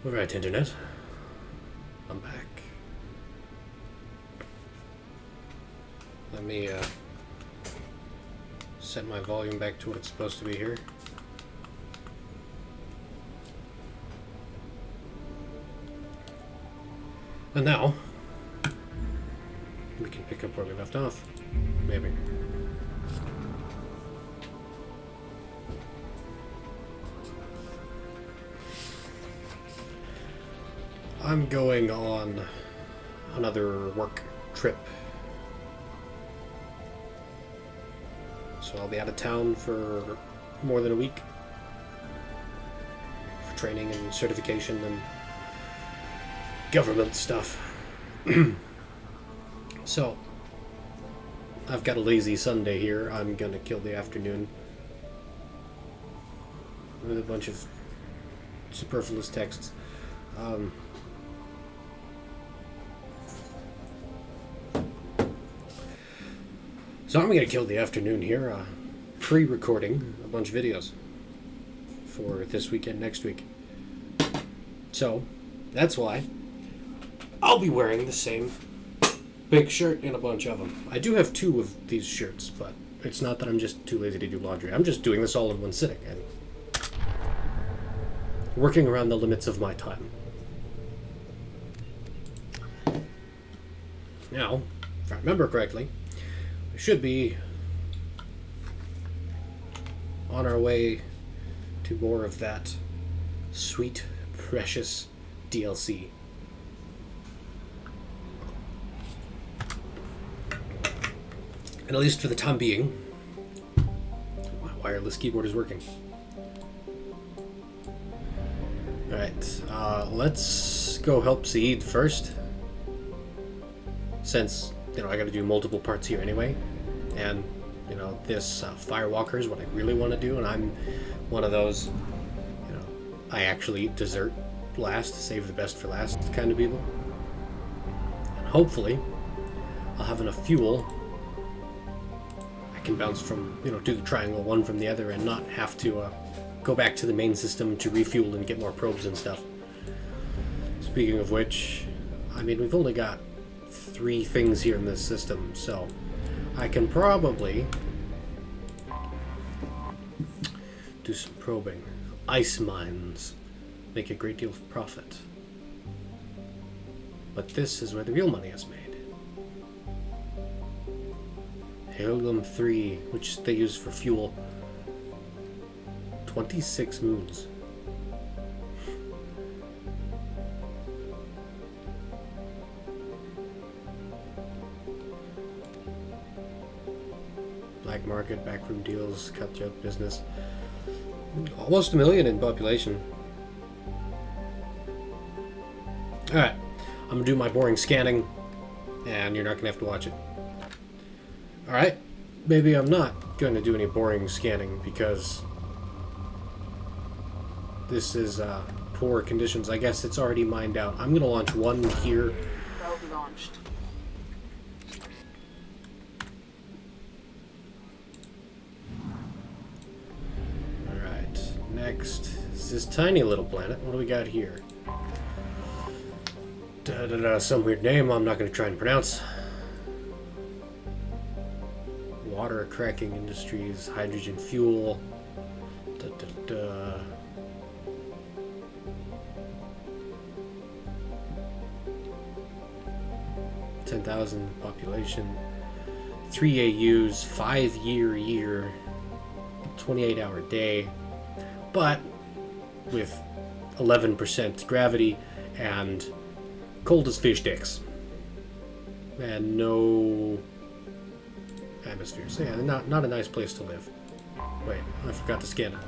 Alright, Internet. I'm back. Let me set my volume back to what it's supposed to be here. And now, we can pick up where we left off. Maybe. I'm going on another work trip. So I'll be out of town for more than a week. For training and certification and government stuff. So, I've got a lazy Sunday here. I'm gonna kill the afternoon with a bunch of superfluous texts. So I'm gonna kill the afternoon here, pre-recording a bunch of videos for this weekend, next week. So, that's why I'll be wearing the same big shirt in a bunch of them. I do have two of these shirts, but it's not that I'm just too lazy to do laundry. I'm just doing this all in one sitting and working around the limits of my time. Now, if I remember correctly, we should be on our way to more of that sweet, precious DLC. And at least for the time being, my wireless keyboard is working. Alright, let's go help Saeed first. Since, I gotta do multiple parts here anyway. And, this Firewalker is what I really want to do, and I'm one of those, I actually eat dessert last, save the best for last kind of people. And hopefully, I'll have enough fuel I can bounce from, do the triangle one from the other and not have to go back to the main system to refuel and get more probes and stuff. Speaking of which, we've only got 3 things here in this system, so I can probably do some probing. Ice mines make a great deal of profit. But this is where the real money is made. Helium 3, which they use for fuel. 26 moons. Black market, backroom deals, cutthroat business. Almost 1 million in population. Alright, I'm gonna do my boring scanning, and you're not gonna have to watch it. Alright, maybe I'm not going to do any boring scanning because this is poor conditions. I guess it's already mined out. I'm going to launch one here. Probe launched. Alright, next is this tiny little planet. What do we got here? Some weird name I'm not going to try and pronounce. Water cracking industries, hydrogen fuel. 10,000 population. 3 AUs, 5-year, 28-hour day. But with 11% gravity and cold as fish sticks. And no atmosphere. So yeah, not a nice place to live. Wait, I forgot to scan it.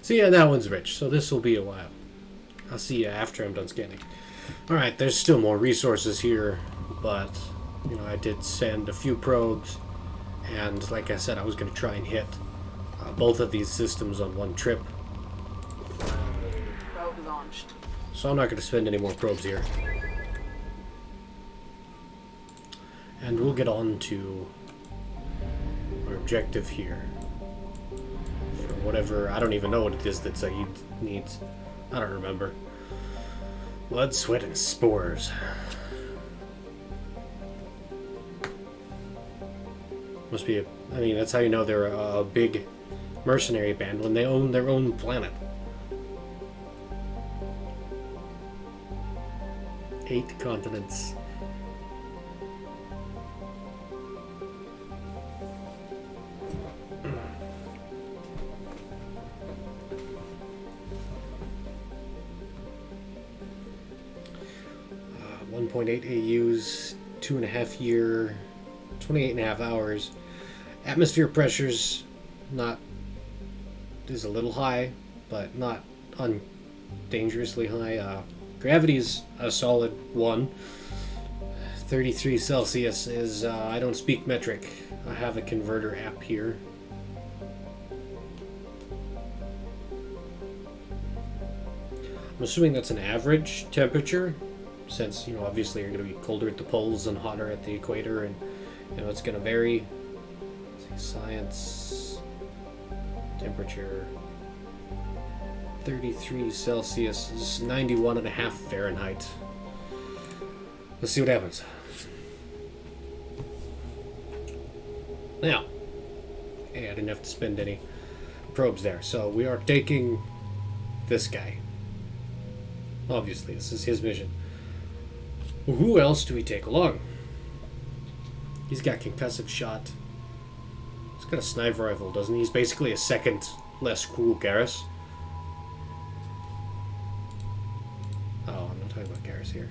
So yeah, that one's rich, so this will be a while. I'll see you after I'm done scanning. Alright, there's still more resources here, but, I did send a few probes, and like I said, I was going to try and hit both of these systems on one trip. Probe launched. So I'm not going to spend any more probes here. And we'll get on to our objective here. For whatever, I don't even know what it is that Saeed needs. I don't remember. Blood, sweat, and spores. Must be I mean, that's how you know they're a big mercenary band, when they own their own planet. 8 continents. Uh, 1.8 AUs, 2.5 year, 28.5 hours. Atmosphere pressures is a little high, but not dangerously high. Gravity is a solid 1. 33 Celsius is, I don't speak metric. I have a converter app here. I'm assuming that's an average temperature, since, you know, obviously you're going to be colder at the poles and hotter at the equator, and, you know, it's going to vary. Let's see, science, temperature, 33 Celsius is 91.5 Fahrenheit. Let's see what happens. Now, hey, I didn't have to spend any probes there. So we are taking this guy. Obviously, this is his mission. Who else do we take along? He's got concussive shot. He's got a sniper rifle, doesn't he? He's basically a second less cool Garrus. Oh, I'm not talking about Garrus here.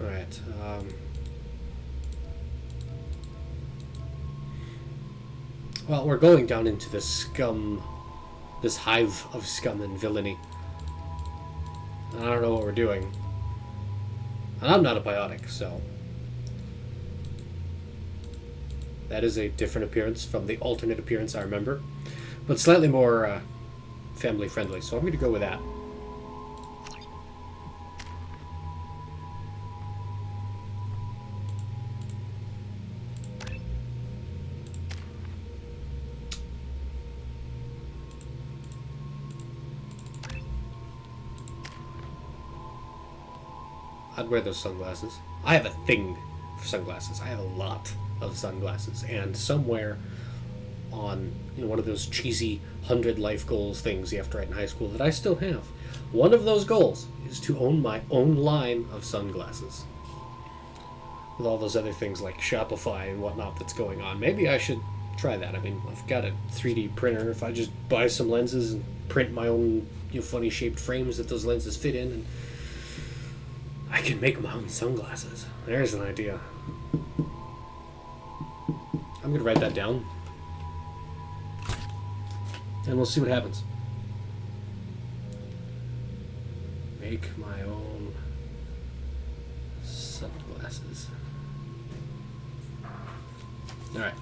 Alright, well, we're going down into the scum, this hive of scum and villainy. And I don't know what we're doing. And I'm not a biotic, so... That is a different appearance from the alternate appearance I remember. But slightly more family friendly, so I'm going to go with that. I'd wear those sunglasses. I have a thing for sunglasses. I have a lot of sunglasses, and somewhere on, you know, one of those cheesy 100 life goals things you have to write in high school that I still have, one of those goals is to own my own line of sunglasses. With all those other things like Shopify and whatnot that's going on, maybe I should try that. I mean, I've got a 3D printer. If I just buy some lenses and print my own, you know, funny shaped frames that those lenses fit in, and I can make my own sunglasses. There's an idea. I'm gonna write that down, and we'll see what happens. Make my own sunglasses. Alright.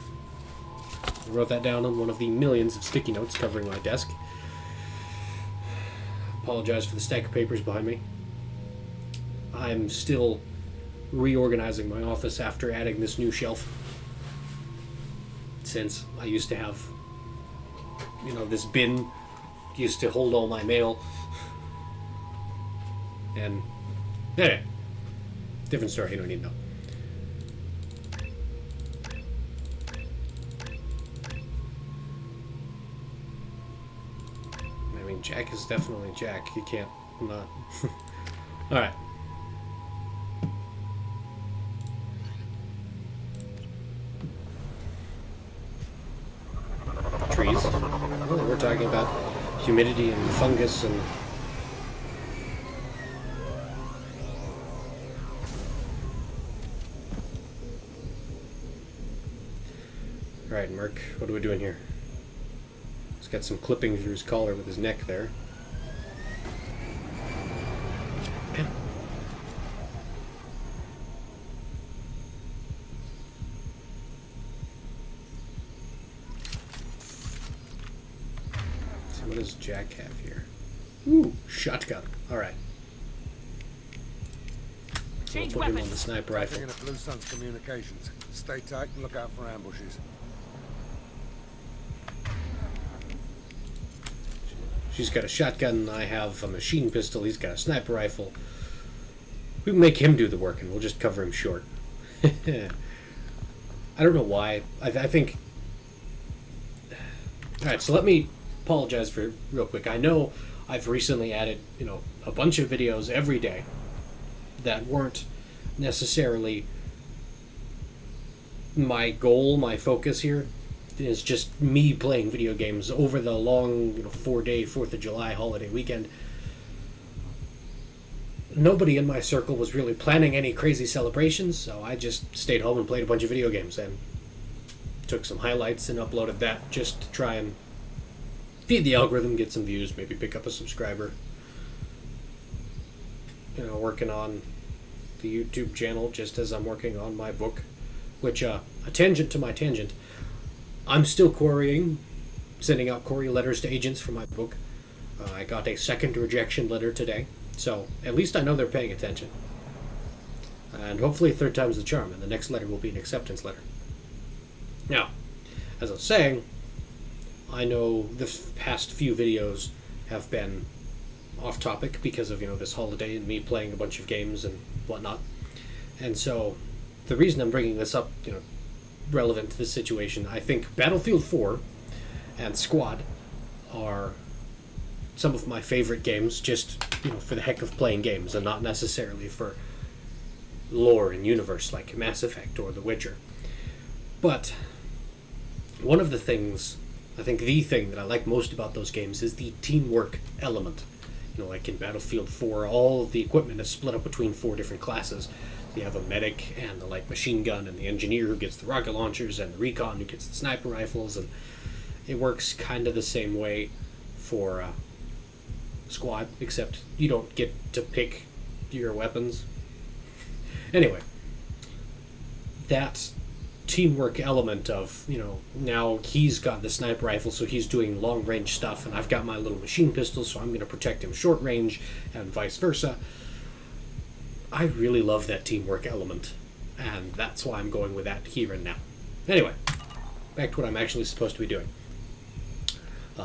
I wrote that down on one of the millions of sticky notes covering my desk. Apologize for the stack of papers behind me. I'm still reorganizing my office after adding this new shelf. Since I used to have, you know, this bin used to hold all my mail. And, anyway, different story, you don't need to know. I mean, Jack is definitely Jack. You can't not. Alright. Trees. Oh, we're talking about humidity and fungus and... Alright, Merc, what are we doing here? He's got some clipping through his collar with his neck there. Man. So what does Jack have here? Ooh, shotgun. Alright. We'll put him on the sniper rifle. Taking up Blue Sun's communications. Stay tight and look out for ambushes. She's got a shotgun, I have a machine pistol, he's got a sniper rifle. We can make him do the work and we'll just cover him short. I don't know why. I think... Alright, so let me apologize for real quick. I know I've recently added, a bunch of videos every day that weren't necessarily my goal, my focus here. Is just me playing video games over the long, 4-day 4th of July holiday weekend. Nobody in my circle was really planning any crazy celebrations, so I just stayed home and played a bunch of video games and took some highlights and uploaded that just to try and feed the algorithm, get some views, maybe pick up a subscriber. Working on the YouTube channel just as I'm working on my book, which, a tangent to my tangent, I'm still querying, sending out query letters to agents for my book. I got a second rejection letter today, so at least I know they're paying attention. And hopefully third time's the charm, and the next letter will be an acceptance letter. Now, as I was saying, I know the past few videos have been off topic because of, this holiday and me playing a bunch of games and whatnot. And so the reason I'm bringing this up, relevant to this situation, I think Battlefield 4 and Squad are some of my favorite games, just, for the heck of playing games and not necessarily for lore and universe like Mass Effect or The Witcher. But one of the things, I think the thing that I like most about those games is the teamwork element. Like in Battlefield 4, all of the equipment is split up between 4 different classes. You have a medic and the light machine gun and the engineer who gets the rocket launchers and the recon who gets the sniper rifles, and it works kind of the same way for Squad, except you don't get to pick your weapons. Anyway, that teamwork element of, now he's got the sniper rifle, so he's doing long range stuff, and I've got my little machine pistol, so I'm going to protect him short range, and vice versa. I really love that teamwork element, and that's why I'm going with that here and now. Anyway, back to what I'm actually supposed to be doing.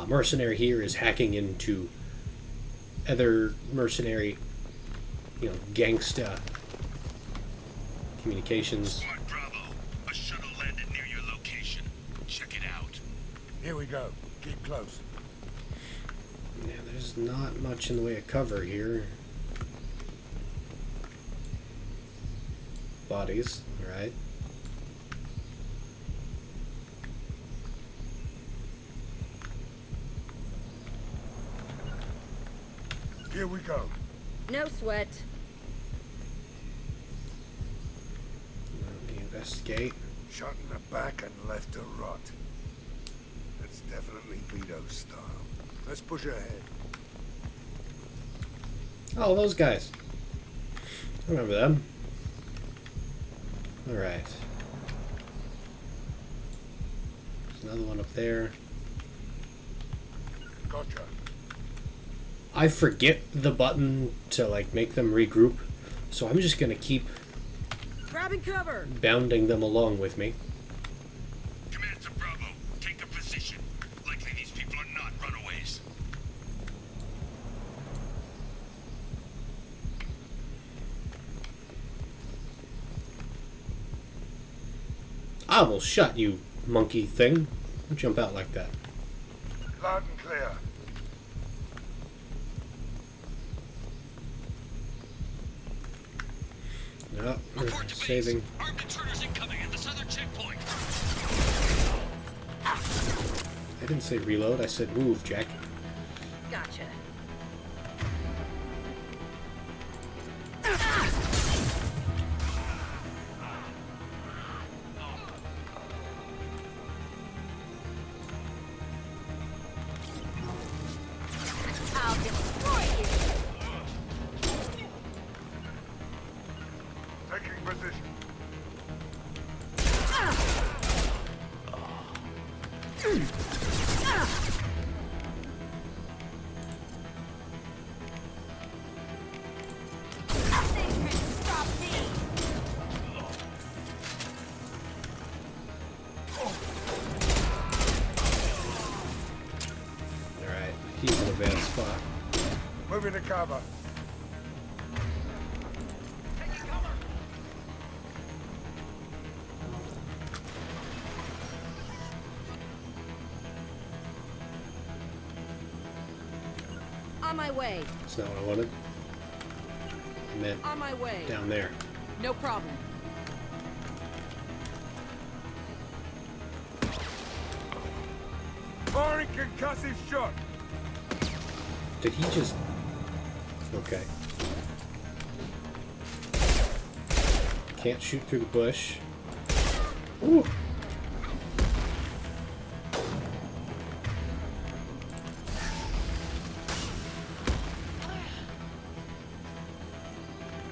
Mercenary here is hacking into other mercenary, gangsta communications. Squad Bravo, a shuttle landed near your location. Check it out. Here we go. Keep close. Yeah, there's not much in the way of cover here. Bodies, alright. Here we go. No sweat. Let me investigate. Shot in the back and left to rot. That's definitely Vito style. Let's push ahead. Oh, those guys. I remember them. Alright. There's another one up there. Gotcha. I forget the button to, make them regroup, so I'm just gonna keep Grabbing cover. bounding them along with me. Command to Bravo, take a position. Likely these people are not runaways. I will shut you, monkey thing. Don't jump out like that. Loud and clear. No, Report to saving. base. Armed intruders incoming at the southern checkpoint. I didn't say reload, I said move, Jack. Gotcha. I'll destroy you. Taking position. Nothing can stop me. Alright, he's gonna bad spot. Moving to cover. On my way. That's not what I wanted. I meant On my way. down there. No problem. Firing concussive shot. Did he just... Okay. Can't shoot through the bush. Ooh.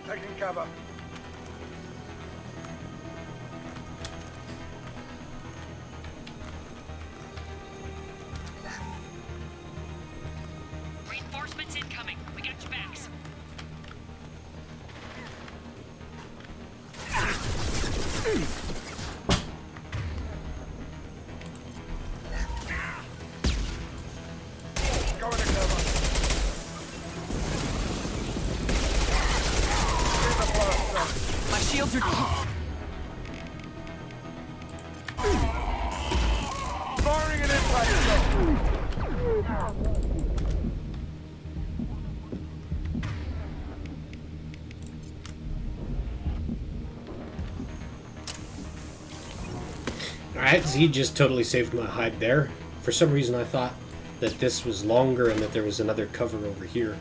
Taking cover. Reinforcements incoming. We got your backs. Going to cover. In the blast. My shields are Firing an impact shot. Alright, so he just totally saved my hide there. For some reason I thought that this was longer and that there was another cover over here.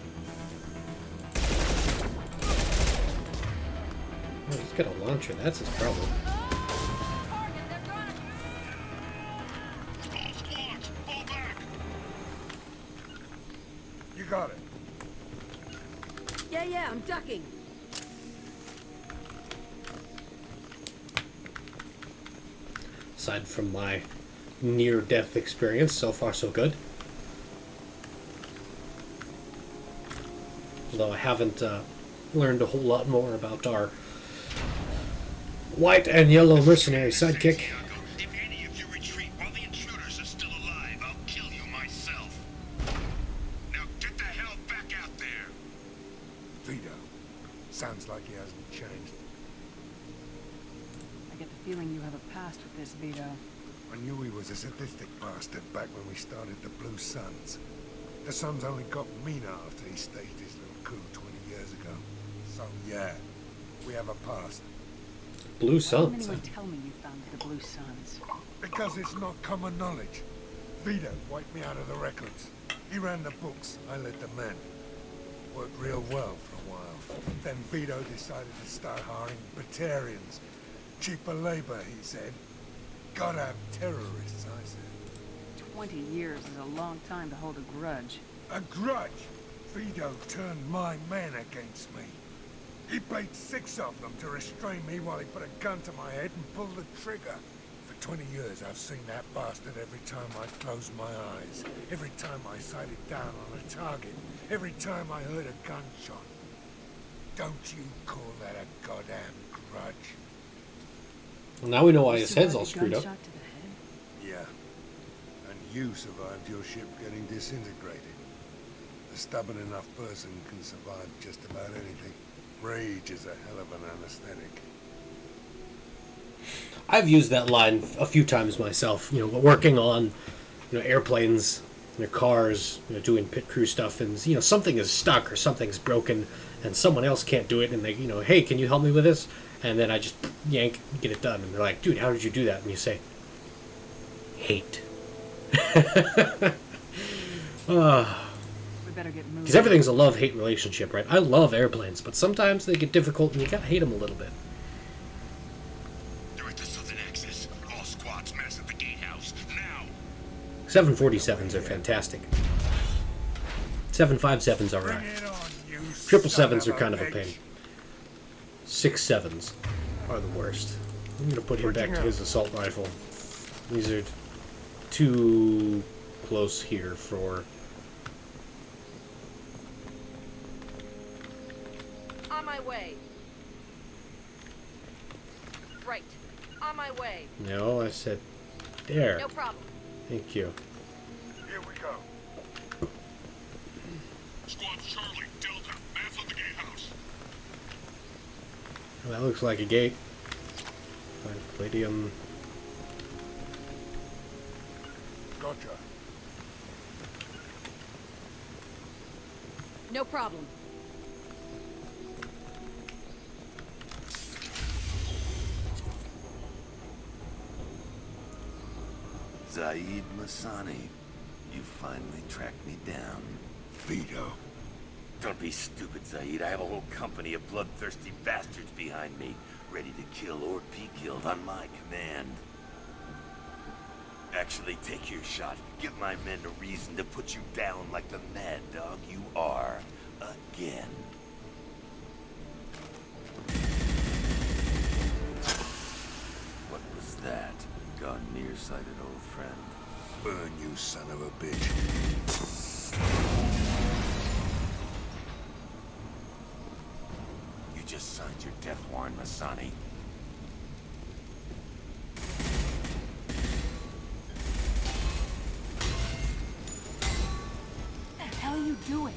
Oh, he's got a launcher, that's his problem. All squads, fall back. You got it. Yeah, I'm ducking. Aside from my near-death experience, so far so good. Although I haven't learned a whole lot more about our white and yellow mercenary sidekick. Santiago, if any of you retreat while the intruders are still alive, I'll kill you myself. Now get the hell back out there. Vito. Sounds like he hasn't changed. I get the feeling you have a past with this, Vito. I knew he was a sadistic bastard back when we started the Blue Suns. The Suns only got meaner after he staged his little coup 20 years ago. So yeah, we have a past. Blue Why Suns. didn't anyone tell me you founded the Blue Suns? Because it's not common knowledge. Vito wiped me out of the records. He ran the books, I led the men. Worked real well for a while. Then Vito decided to start hiring Batarians. Cheaper labor, he said. Gotta have terrorists, I said. 20 years is a long time to hold a grudge. A grudge? Vito turned my men against me. He paid 6 of them to restrain me while he put a gun to my head and pulled the trigger. For 20 years, I've seen that bastard every time I closed my eyes. Every time I sighted down on a target. Every time I heard a gunshot. Don't you call that a goddamn grudge? Well, now we know why You his head's all survived a screwed up. gunshot to the head? Yeah. And you survived your ship getting disintegrated. A stubborn enough person can survive just about anything. Rage is a hell of an anesthetic. I've used that line a few times myself, you know, working on, you know, airplanes, you know, cars, you know, doing pit crew stuff, and, you know, something is stuck or something's broken and someone else can't do it, and they, you know, hey, can you help me with this? And then I just yank, get it done, and they're like, dude, how did you do that? And you say, hate. We better get moving. Because everything's a love-hate relationship, right? I love airplanes, but sometimes they get difficult and you gotta hate them a little bit. They're at the southern axis. All squads mass at the gatehouse. Now! 747s are fantastic. 757s are Bring alright. it on, you 777s son are kind of a bitch. pain. 6.7s are the worst. I'm gonna put him back to his assault rifle. These are too close here for... On my way. Right. On my way. No, I said there. No problem. Thank you. Here we go. Squad Charlie, Delta, mass on the gatehouse. Well, that looks like a gate. Find palladium. Gotcha. No problem. Zaid Masani, you finally tracked me down. Vito. Don't be stupid, Zaid. I have a whole company of bloodthirsty bastards behind me, ready to kill or be killed on my command. Actually, take your shot. Give my men a reason to put you down like the mad dog you are. Again. What was that? Gone nearsighted, old friend. Burn, you son of a bitch. You just signed your death warrant, Masani. What the hell are you doing?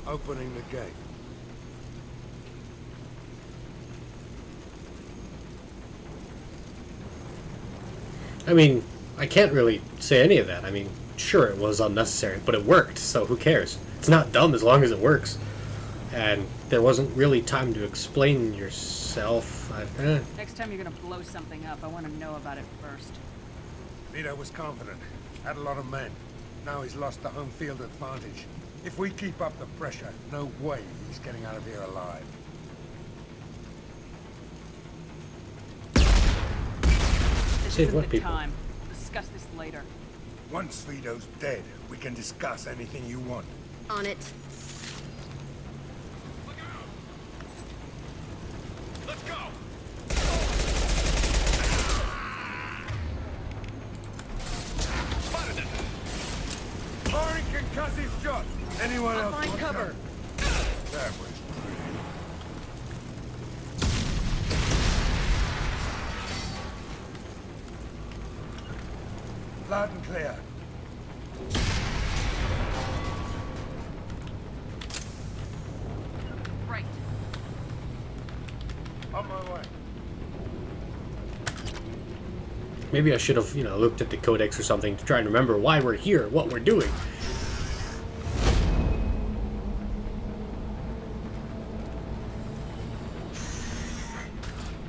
Opening the gate. I mean, I can't really say any of that. I mean, sure, it was unnecessary, but it worked, so who cares? It's not dumb as long as it works. And there wasn't really time to explain yourself. Next time you're gonna blow something up, I want to know about it first. Vito was confident. Had a lot of men. Now he's lost the home field advantage. If we keep up the pressure, no way he's getting out of here alive. This Save isn't what the people? time. We'll discuss this later. Once Vito's dead, we can discuss anything you want. On it. Let's go! Spotted them! Firing concussive shot! Anyone else Find want cover. That was loud and clear. Right. On my way. Maybe I should have, looked at the codex or something to try and remember why we're here, what we're doing.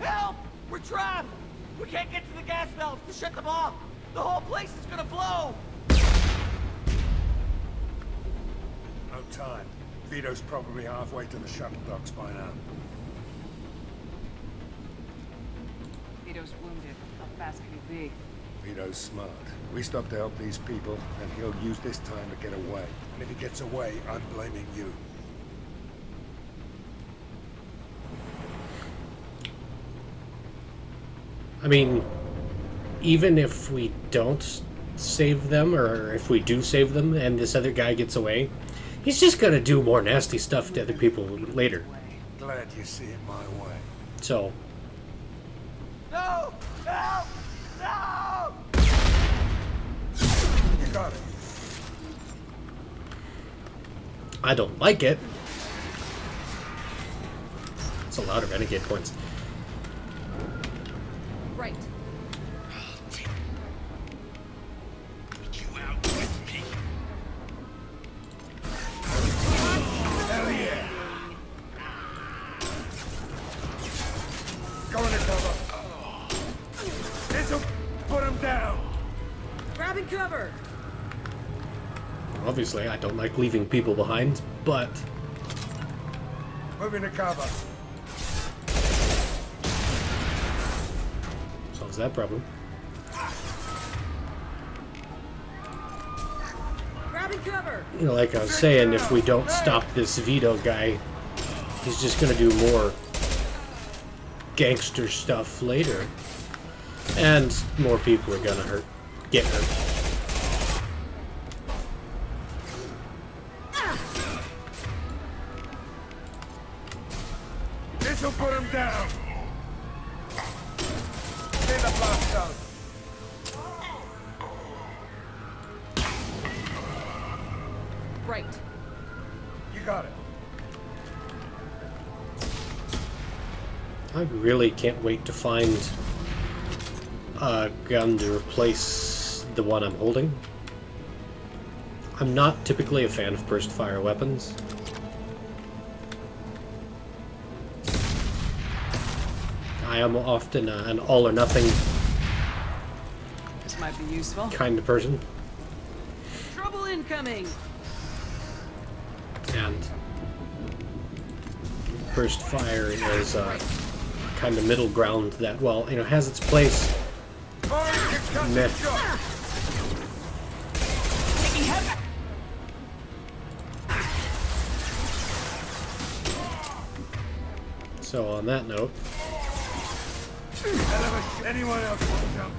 Help! We're trapped! We can't get to the gas valves to shut them off! The whole place is gonna blow! No time. Vito's probably halfway to the shuttle docks by now. Vito's wounded. How fast can he be? Vito's smart. We stop to help these people, and he'll use this time to get away. And if he gets away, I'm blaming you. I mean, even if we don't save them, or if we do save them and this other guy gets away, he's just gonna do more nasty stuff to other people later. Glad you see it my way. So, No! Help! No! You got it. I don't like it. It's a lot of renegade points. Right. You out with me? Hell yeah! Go into cover. This'll put him down. Grabbing cover. Obviously, I don't like leaving people behind, but Move into cover. solves that problem. Grabbing cover. Like I was saying, if we don't stop this Vito guy, he's just gonna do more gangster stuff later. And more people are gonna get hurt. This'll put him down. Clear the blast zone. Right. You got it. I really can't wait to find a gun to replace the one I'm holding. I'm not typically a fan of burst fire weapons. I am often an all or nothing This might be useful. kind of person, Trouble incoming. and burst fire is kind of middle ground that, well, you know, has its place. Fire concussive Meh. shot. So on that note, Hell of a anyone else want to jump?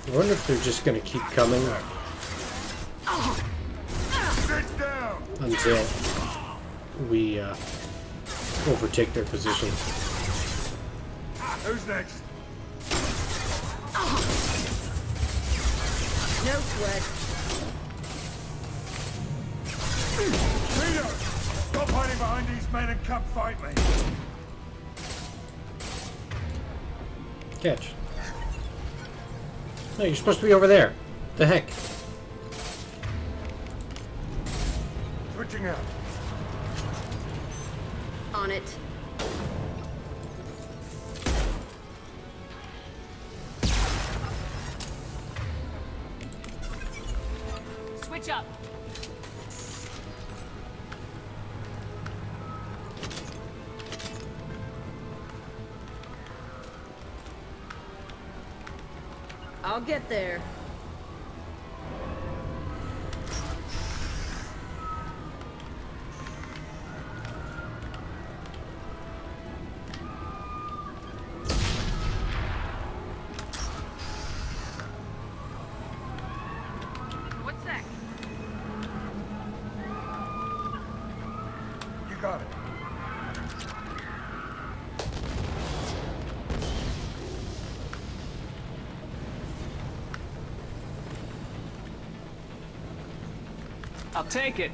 I wonder if they're just going to keep coming Sit down. until we overtake their position. Who's next? No sweat. Peter, stop hiding behind these men and come fight me. Catch. No, you're supposed to be over there. The heck? Switching out. On it. Switch up. I'll get there. What's next? You got it. I'll take it.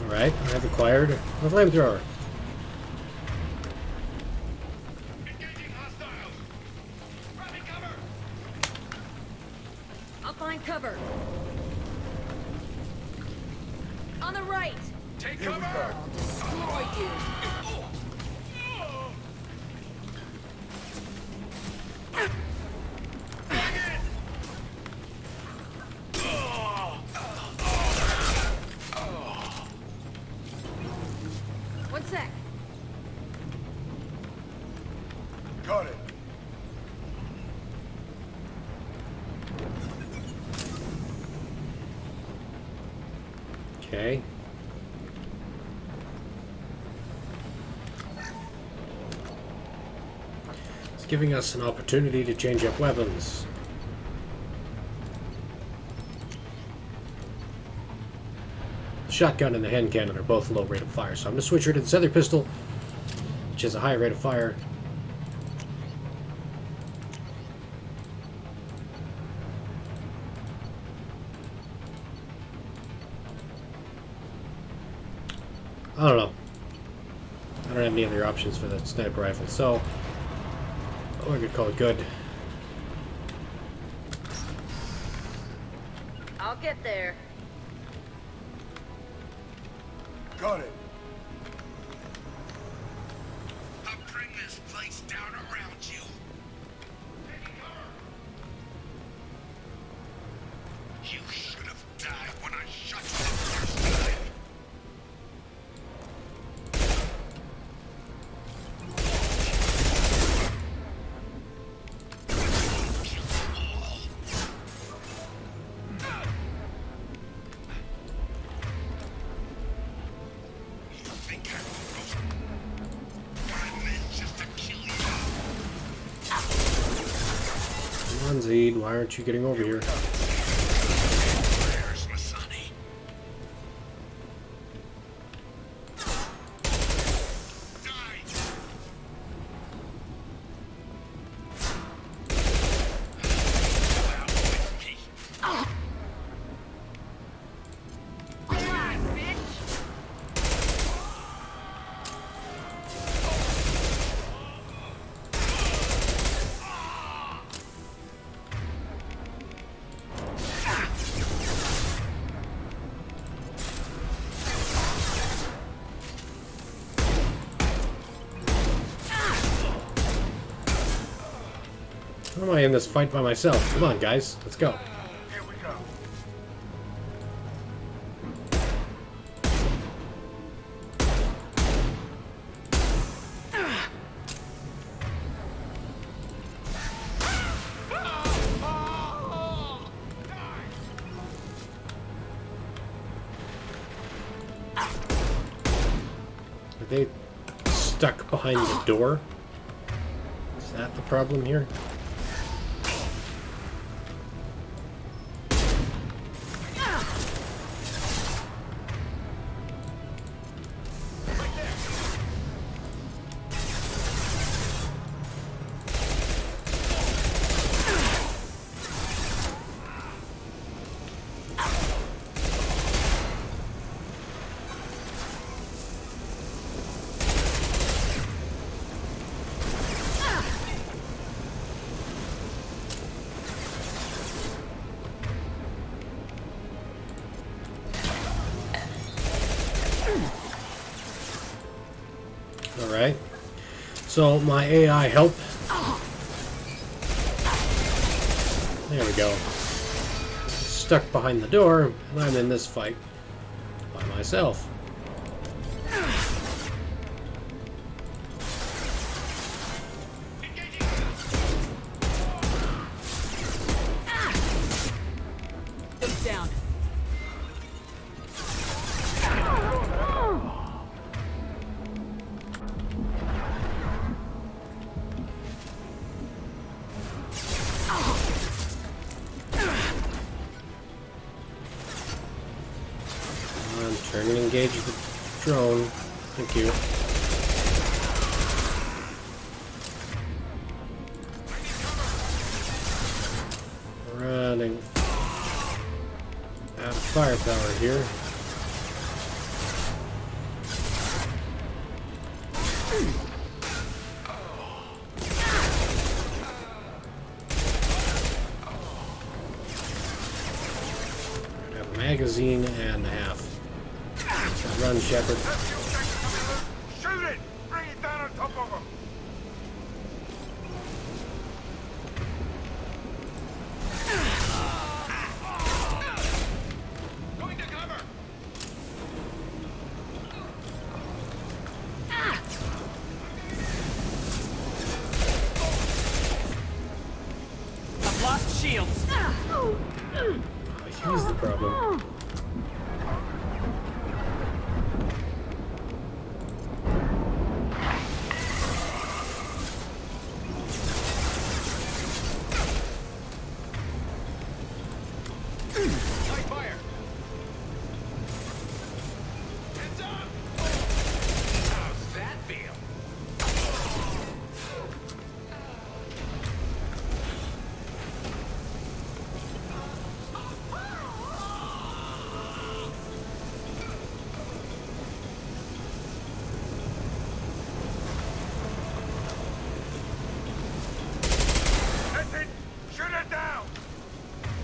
Alright, I have acquired a flamethrower. Engaging hostiles. Grabbing cover. I'll find cover. On the right. Take Here we cover. go. Destroy you. One sec. Got it. Okay. It's giving us an opportunity to change up weapons. The shotgun and the hand cannon are both low rate of fire, so I'm going to switch her to this other pistol, which has a high rate of fire. I don't know. I don't have any other options for that sniper rifle, so we're gonna call it good. I'll get there. Got it. I'll bring this place down around you. Taking cover. You should have died when I Zaid, why aren't you getting over here? Where's Masani? Die! Out with me. Come on, bitch! How am I in this fight by myself? Come on, guys. Let's go. Here we go. Are they stuck behind the door? Is that the problem here? Alright. So my AI help. There we go. Stuck behind the door, and I'm in this fight by myself. Look down. Come on, turn and engage the drone. Thank you. Running out of firepower here. I have a magazine and a half. Run, Shepard. Shoot it! Bring it down on top of him! Going to cover! I've lost shields. Oh, he's the problem. Light fire! Heads up! How's that feel? That's it! Shoot it down!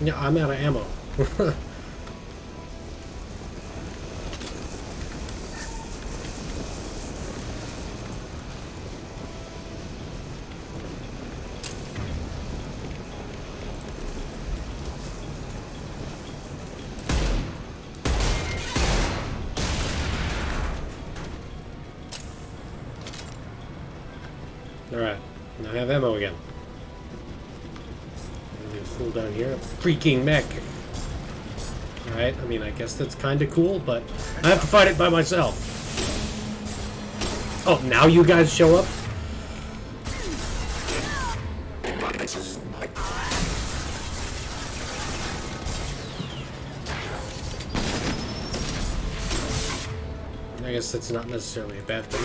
Yeah, I'm out of ammo. Alright, now I have ammo again. Pull down here. Freaking mech. Alright, I mean, I guess that's kind of cool, but I have to fight it by myself. Oh, now you guys show up? guess that's not necessarily a bad thing.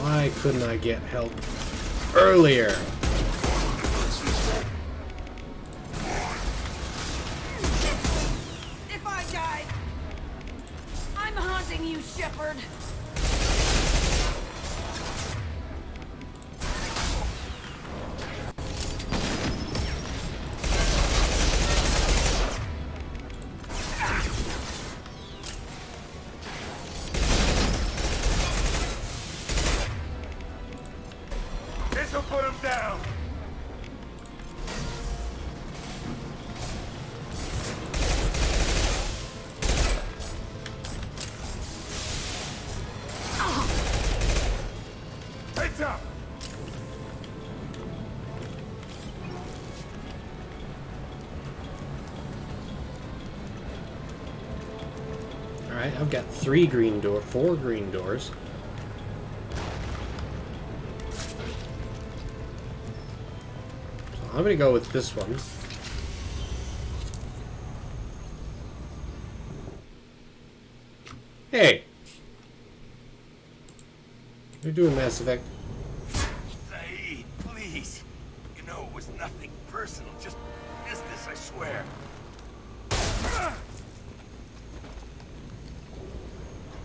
Why couldn't I get help earlier? If I died, I'm haunting you, Shepard. This'll put him down. Heads up. Alright, I've got 4 green doors. So I'm gonna go with this one. Hey! You're doing Mass Effect. Saeed, please. You know it was nothing personal, just business, I swear.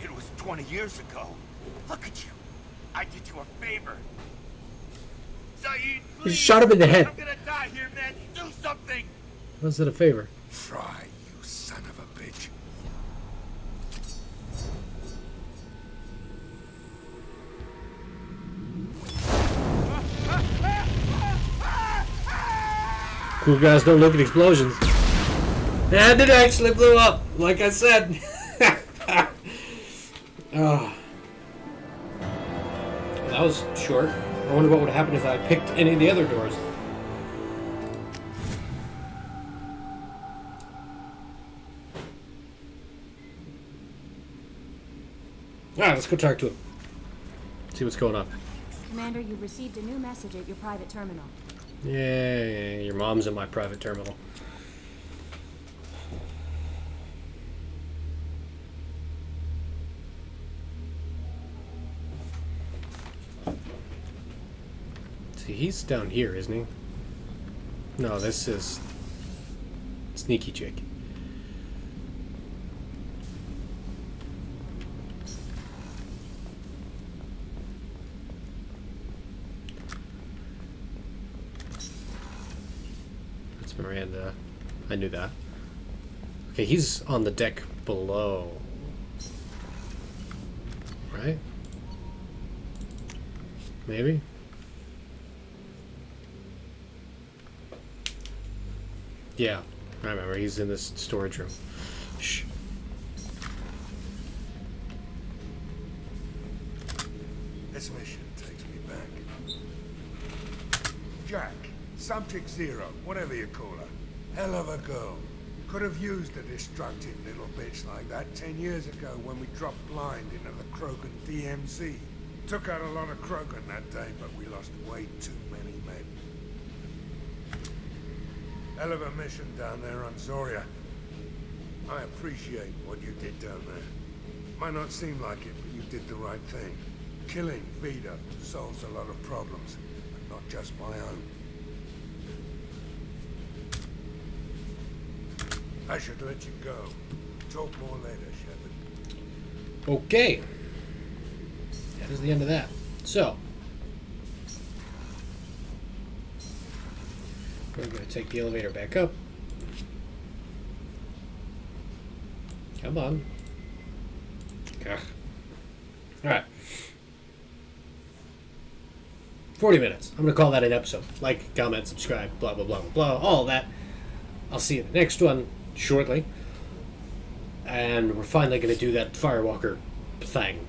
It was 20 years ago. Look at you. I did you a favor. Saeed, please. shot him in the head. I'm gonna die here, man. Do something. Was it a favor? Try, you son of a bitch. Cool guys don't look at explosions. And it actually blew up, like I said. Oh. That was short. I wonder what would happen if I picked any of the other doors. Alright, let's go talk to him. See what's going on. Commander, you've received a new message at your private terminal. Yeah, your mom's in my private terminal. See, he's down here, isn't he? No, this is Sneaky Jake. That's Miranda. I knew that. Okay, he's on the deck below. Right? Maybe? Yeah, I remember. He's in this storage room. Shh. This mission takes me back. Jack, Subject Zero, whatever you call her. Hell of a girl. Could have used a destructive little bitch like that 10 years ago when we dropped blind into the Krogan DMZ. Took out a lot of Krogan that day, but we lost way too many men. Hell of a mission down there on Zoria. I appreciate what you did down there. Might not seem like it, but you did the right thing. Killing Vida solves a lot of problems, but not just my own. I should let you go. Talk more later, Shepard. Okay. That is the end of that. So, we're going to take the elevator back up. Come on. Ugh. Alright. 40 minutes. I'm going to call that an episode. Like, comment, subscribe, blah, blah, blah, blah, blah, all that. I'll see you in the next one shortly. And we're finally going to do that Firewalker thing.